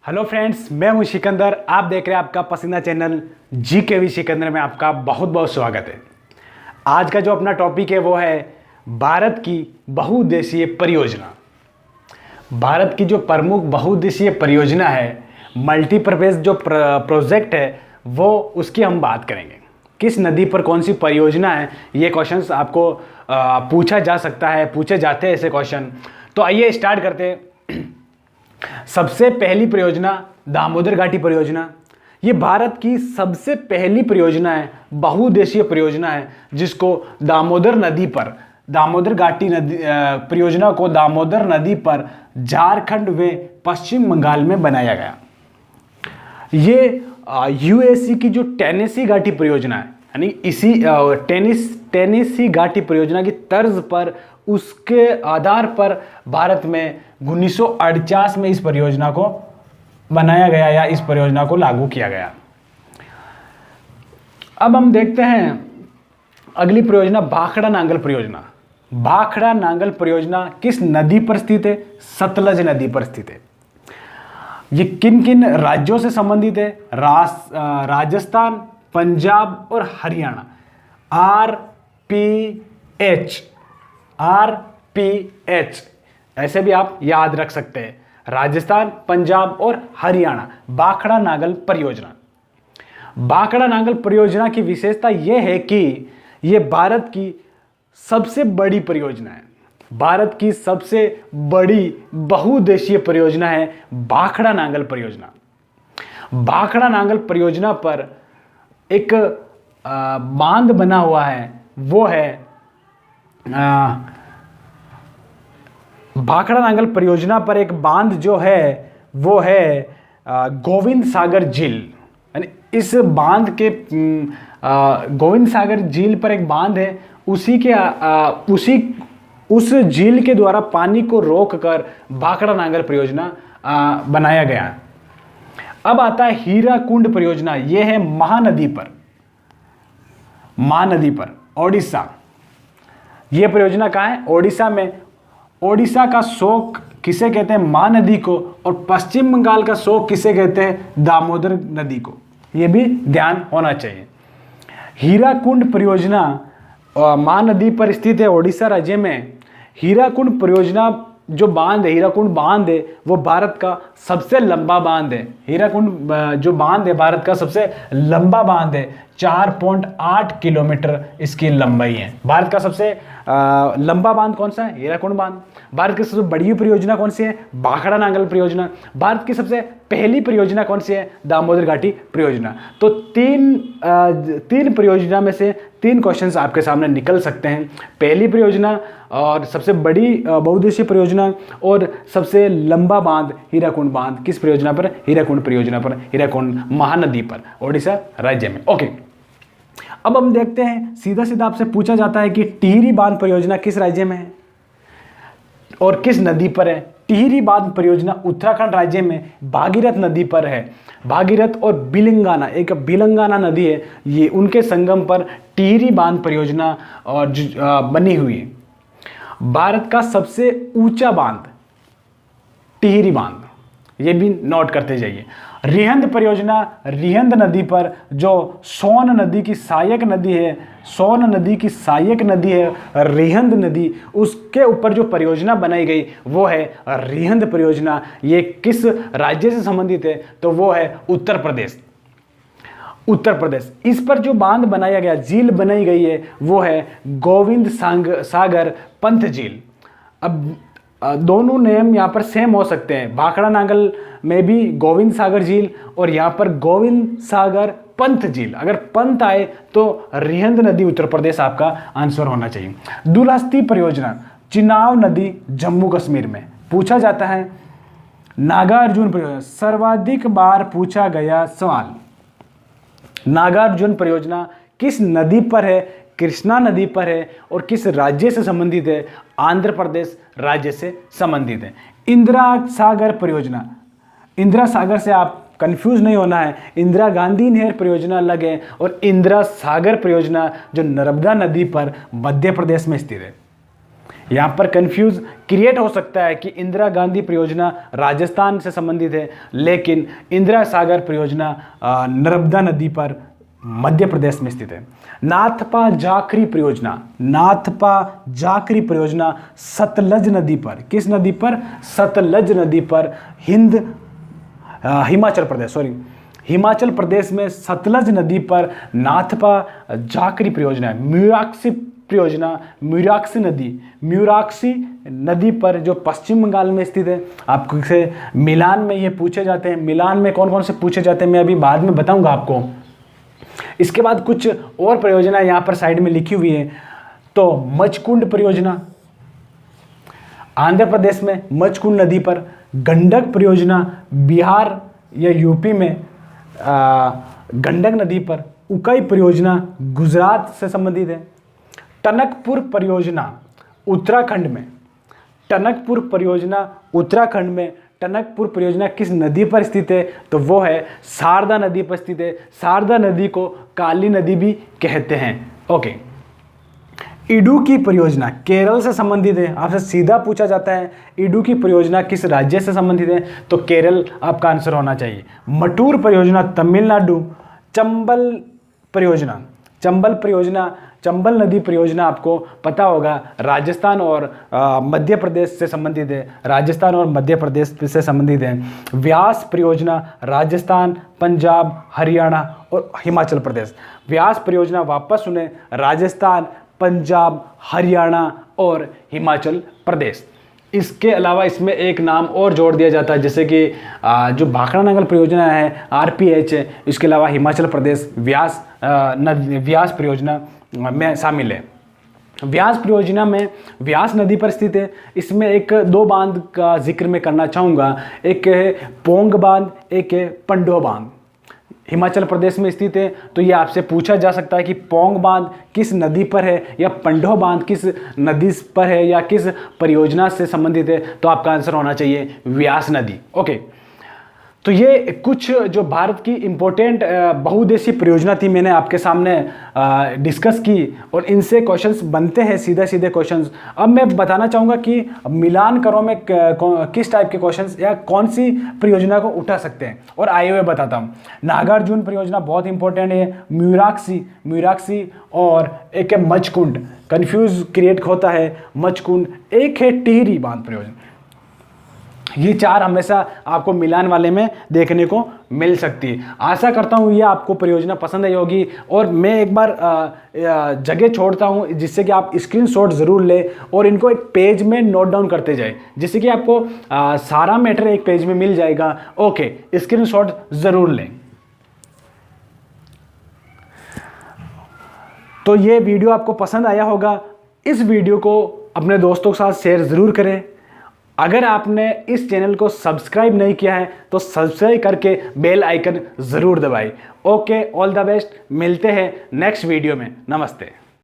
Hello friends, मैं हूं सिकंदर। आप देख रहे हैं आपका पसंदीदा चैनल GKV सिकंदर में आपका बहुत बहुत स्वागत है। आज का जो अपना टॉपिक है वो है भारत की बहुउद्देशीय परियोजना। भारत की जो प्रमुख बहुउद्देशीय परियोजना है, मल्टीपर्पज़ जो प्रोजेक्ट है, वो उसकी हम बात करेंगे। किस नदी पर कौन सी परियोजना है, ये क्वेश्चंस आपको पूछा जा सकता है, पूछे जाते हैं ऐसे क्वेश्चन। तो आइए स्टार्ट करते हैं। सबसे पहली परियोजना दामोदर घाटी परियोजना। ये भारत की सबसे पहली परियोजना है, बहुउद्देशीय परियोजना है, जिसको दामोदर नदी पर, दामोदर घाटी नदी परियोजना को दामोदर नदी पर झारखंड व पश्चिम बंगाल में बनाया गया। ये यूएसी की जो टेनेसी घाटी परियोजना है, यानी इसी टेनेसी घाटी परियोजना की तर्ज पर, उसके आधार पर भारत में 1948 में इस परियोजना को बनाया गया या इस परियोजना को लागू किया गया। अब हम देखते हैं अगली परियोजना, भाखड़ा नांगल परियोजना। भाखड़ा नांगल परियोजना किस नदी पर स्थित है? सतलज नदी पर स्थित है। ये किन किन राज्यों से संबंधित है? राजस्थान, पंजाब और हरियाणा। RPH ऐसे भी आप याद रख सकते हैं, राजस्थान, पंजाब और हरियाणा। भाखड़ा नांगल परियोजना। भाखड़ा नांगल परियोजना की विशेषता यह है कि यह भारत की सबसे बड़ी परियोजना है। भारत की सबसे बड़ी बहुउद्देशीय परियोजना है भाखड़ा नांगल परियोजना। भाखड़ा नांगल परियोजना पर एक बांध बना हुआ है, वो है भाखड़ा नांगल परियोजना पर एक बांध जो है वो है गोविंद सागर झील। यानी इस बांध के गोविंद सागर झील पर एक बांध है, उस झील के द्वारा पानी को रोककर भाखड़ा नांगल परियोजना बनाया गया। अब आता है हीराकुंड परियोजना। यह है महानदी पर, ओडिशा। यह परियोजना कहाँ है? ओडिशा में। ओडिशा का शोक किसे कहते हैं? महानदी को। और पश्चिम बंगाल का शोक किसे कहते हैं? दामोदर नदी को। यह भी ध्यान होना चाहिए। हीराकुंड परियोजना महानदी पर स्थित है ओडिशा राज्य में। हीराकुंड परियोजना जो बांध है, हीराकुंड बांध है, वो भारत का सबसे लंबा बांध है। हीराकुंड जो बांध है भारत का सबसे लंबा बांध है। 4.8 किलोमीटर इसकी लंबाई है। भारत का सबसे लंबा बांध कौन सा है? हीराकुंड बांध। भारत की सबसे बड़ी परियोजना कौन सी है? भाखड़ा नांगल परियोजना। भारत की सबसे पहली परियोजना कौन सी है? दामोदर घाटी परियोजना। तो तीन परियोजना में से 3 क्वेश्चंस आपके सामने निकल सकते हैं। पहली परियोजना और सबसे बड़ी बहुउद्देशीय परियोजना और सबसे लंबा बांध हीराकुंड बांध किस परियोजना पर? हीराकुंड परियोजना पर, हीराकुंड महानदी पर, ओडिशा राज्य में। ओके, अब हम देखते हैं, सीधा आपसे पूछा जाता है कि टिहरी बांध परियोजना किस राज्य में है और किस नदी पर है? टिहरी बांध परियोजना उत्तराखंड राज्य में भागीरथ नदी पर है। भागीरथ और बिलंगाना, एक बिलंगाना नदी है, ये उनके संगम पर टिहरी बांध परियोजना और बनी हुई है। भारत का सबसे ऊंचा बांध टिहरी बांध, ये भी नोट करते जाइए। रिहंद परियोजना, रिहंद नदी पर जो सोन नदी की सहायक नदी है, सोन नदी की सहायक नदी है रिहंद नदी, उसके ऊपर जो परियोजना बनाई गई वो है रिहंद परियोजना। ये किस राज्य से संबंधित है? तो वो है उत्तर प्रदेश। उत्तर प्रदेश। इस पर जो बांध बनाया गया, झील बनाई गई है, वो है गोविंद सागर पंत झील। अब दोनों नेम यहाँ पर सेम हो सकते हैं। भाखड़ा नांगल में भी गोविंद सागर झील और यहाँ पर गोविंद सागर पंत झील। अगर पंत आए तो रिहंद नदी उत्तर प्रदेश आपका आंसर होना चाहिए। दुलहस्ती परियोजना, चिनाब नदी जम्मू कश्मीर में। पूछा जाता है नागार्जुन परियोजना, सर्वाधिक बार पूछा गया सवाल। नागार्जुन परियोजना किस नदी पर है? कृष्णा नदी पर है। और किस राज्य से संबंधित है? आंध्र प्रदेश राज्य से संबंधित है। इंदिरा सागर परियोजना, इंदिरा सागर से आप कंफ्यूज नहीं होना है, इंदिरा गांधी नहर परियोजना अलग है और इंदिरा सागर परियोजना जो नर्मदा नदी पर मध्य प्रदेश में स्थित है। यहाँ पर कंफ्यूज क्रिएट हो सकता है कि इंदिरा गांधी परियोजना राजस्थान से संबंधित है, लेकिन इंदिरा सागर परियोजना नर्मदा नदी पर मध्य प्रदेश में स्थित है। नाथपा जाखरी परियोजना, नाथपा जाखरी परियोजना सतलज नदी पर, किस नदी पर? सतलज नदी पर हिमाचल प्रदेश में सतलज नदी पर नाथपा जाखरी परियोजना है। म्यूराक्सी नदी पर जो पश्चिम बंगाल में स्थित है। आपको से मिलान में ये पूछे जाते हैं, मिलान में कौन कौन से पूछे जाते हैं मैं अभी बाद में बताऊंगा आपको। इसके बाद कुछ और परियोजना यहाँ पर साइड में लिखी हुई है। तो मचकुंड परियोजना आंध्र प्रदेश में मचकुंड नदी पर, गंडक परियोजना बिहार या यूपी में गंडक नदी पर, उकाई परियोजना गुजरात से संबंधित है। टनकपुर परियोजना उत्तराखंड में, टनकपुर परियोजना उत्तराखंड में, टनकपुर परियोजना किस नदी पर स्थित है? तो वो है शारदा नदी पर स्थित है। शारदा नदी को काली नदी भी कहते हैं। ओके, इडुक्की परियोजना केरल से संबंधित है। आपसे सीधा पूछा जाता है इडुक्की परियोजना किस राज्य से संबंधित है? तो केरल आपका आंसर होना चाहिए। मटूर परियोजना तमिलनाडु। चंबल नदी परियोजना आपको पता होगा राजस्थान और मध्य प्रदेश से संबंधित है, राजस्थान और मध्य प्रदेश से संबंधित है। व्यास परियोजना राजस्थान, पंजाब, हरियाणा और हिमाचल प्रदेश। व्यास परियोजना वापस सुने, राजस्थान, पंजाब, हरियाणा और हिमाचल प्रदेश। इसके अलावा इसमें एक नाम और जोड़ दिया जाता है, जैसे कि जो भाखड़ा नंगल परियोजना है RPH है, इसके अलावा हिमाचल प्रदेश व्यास परियोजना में शामिल है। व्यास परियोजना में व्यास नदी पर स्थित है। इसमें एक दो बांध का जिक्र मैं करना चाहूँगा, एक है पोंग बांध, एक है पंडो बांध। हिमाचल प्रदेश में स्थित है, तो ये आपसे पूछा जा सकता है कि पोंग बांध किस नदी पर है या पंडो बांध किस नदी पर है या किस परियोजना से संबंधित है? तो आपका आंसर होना चाहिए व्यास नदी। ओके, तो ये कुछ जो भारत की इम्पोर्टेंट बहुउद्देशीय परियोजना थी मैंने आपके सामने डिस्कस की, और इनसे क्वेश्चंस बनते हैं, सीधे सीधे क्वेश्चंस। अब मैं बताना चाहूँगा कि मिलान करो में किस टाइप के क्वेश्चंस या कौन सी परियोजना को उठा सकते हैं, और आए हुए बताता हूँ। नागार्जुन परियोजना बहुत इंपॉर्टेंट है, म्यूराक्सी और एक है मचकुंड, कन्फ्यूज क्रिएट होता है मचकुंड, एक है टिहरी बांध परियोजना। ये चार हमेशा आपको मिलान वाले में देखने को मिल सकती है। आशा करता हूँ ये आपको परियोजना पसंद आई होगी, और मैं एक बार जगह छोड़ता हूँ जिससे कि आप स्क्रीनशॉट ज़रूर लें और इनको एक पेज में नोट डाउन करते जाए, जिससे कि आपको सारा मैटर एक पेज में मिल जाएगा। ओके, स्क्रीनशॉट ज़रूर लें। तो ये वीडियो आपको पसंद आया होगा। इस वीडियो को अपने दोस्तों के साथ शेयर ज़रूर करें। अगर आपने इस चैनल को सब्सक्राइब नहीं किया है तो सब्सक्राइब करके बेल आइकन ज़रूर दबाएं। ओके, ऑल द बेस्ट, मिलते हैं नेक्स्ट वीडियो में। नमस्ते।